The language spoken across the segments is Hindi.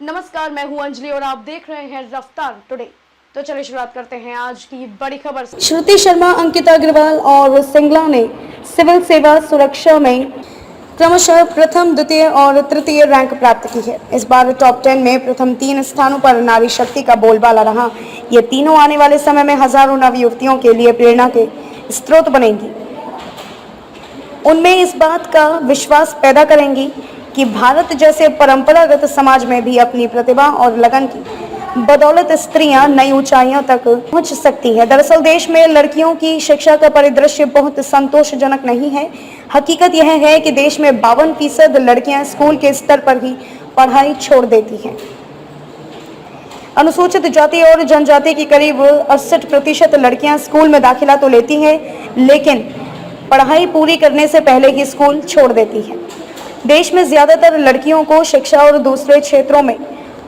नमस्कार, मैं हूं अंजलि और आप देख रहे हैं रफ्तार टुडे। तो चलिए शुरुआत करते हैं आज की बड़ी खबर से। श्रुति शर्मा, अंकिता अग्रवाल और सिंगला ने सिविल सेवा सुरक्षा में क्रमशः प्रथम, द्वितीय और तृतीय रैंक प्राप्त की है। इस बार टॉप 10 में प्रथम 3 स्थानों पर नारी शक्ति का बोलबाला रहा। ये तीनों आने वाले समय में हजारों नव युवतियों के लिए प्रेरणा के स्रोत बनेंगी। उनमें इस बात का विश्वास पैदा करेंगी कि भारत जैसे परंपरागत समाज में भी अपनी प्रतिभा और लगन की बदौलत स्त्रियां नई ऊंचाइयों तक पहुंच सकती हैं। दरअसल देश में लड़कियों की शिक्षा का परिदृश्य बहुत संतोषजनक नहीं है। हकीकत यह है कि देश में 52% लड़कियां स्कूल के स्तर पर ही पढ़ाई छोड़ देती हैं। अनुसूचित जाति और जनजाति की करीब 68% लड़कियां स्कूल में दाखिला तो लेती हैं, लेकिन पढ़ाई पूरी करने से पहले ही स्कूल छोड़ देती हैं। देश में ज्यादातर लड़कियों को शिक्षा और दूसरे क्षेत्रों में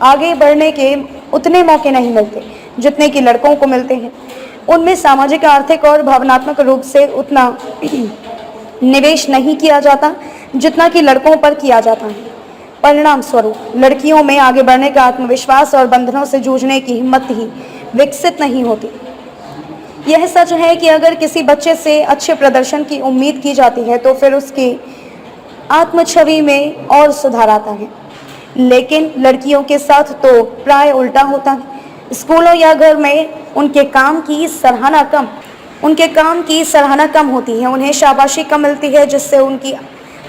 आगे बढ़ने के उतने मौके नहीं मिलते जितने कि लड़कों को मिलते हैं। उनमें सामाजिक, आर्थिक और भावनात्मक रूप से उतना निवेश नहीं किया जाता जितना कि लड़कों पर किया जाता है। परिणाम स्वरूप लड़कियों में आगे बढ़ने का आत्मविश्वास और बंधनों से जूझने की हिम्मत ही विकसित नहीं होती। यह सच है कि अगर किसी बच्चे से अच्छे प्रदर्शन की उम्मीद की जाती है तो फिर उसकी आत्म छवि में और सुधार आता है, लेकिन लड़कियों के साथ तो प्राय उल्टा होता है। स्कूलों या घर में उनके काम की सराहना कम होती है, उन्हें शाबाशी कम मिलती है, जिससे उनकी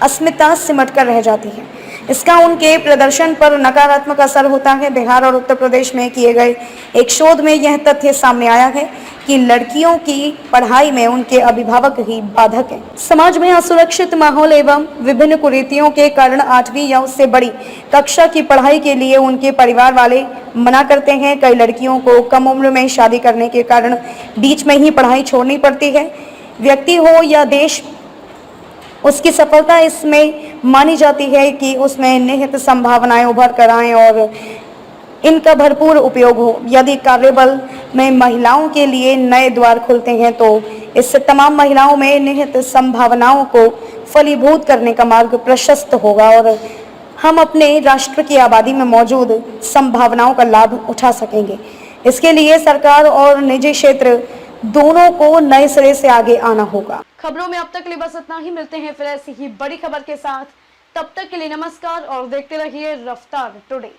अस्मिता सिमट कर रह जाती है। इसका उनके प्रदर्शन पर नकारात्मक असर होता है। बिहार और उत्तर प्रदेश में किए गए एक शोध में यह तथ्य सामने आया है कि लड़कियों की पढ़ाई में उनके अभिभावक ही बाधक हैं। समाज में असुरक्षित माहौल एवं विभिन्न कुरीतियों के कारण 8वीं या उससे बड़ी कक्षा की पढ़ाई के लिए उनके परिवार वाले मना करते हैं। कई लड़कियों को कम उम्र में शादी करने के कारण बीच में ही पढ़ाई छोड़नी पड़ती है। व्यक्ति हो या देश, उसकी सफलता इसमें मानी जाती है कि उसमें निहित संभावनाएं उभर कर आएं और इनका भरपूर उपयोग हो। यदि कार्यबल में महिलाओं के लिए नए द्वार खुलते हैं तो इससे तमाम महिलाओं में निहित संभावनाओं को फलीभूत करने का मार्ग प्रशस्त होगा और हम अपने राष्ट्र की आबादी में मौजूद संभावनाओं का लाभ उठा सकेंगे। इसके लिए सरकार और निजी क्षेत्र दोनों को नए सिरे से आगे आना होगा। खबरों में अब तक के लिए बस इतना ही। मिलते हैं फिर ऐसी ही बड़ी खबर के साथ। तब तक के लिए नमस्कार और देखते रहिए रफ्तार टुडे।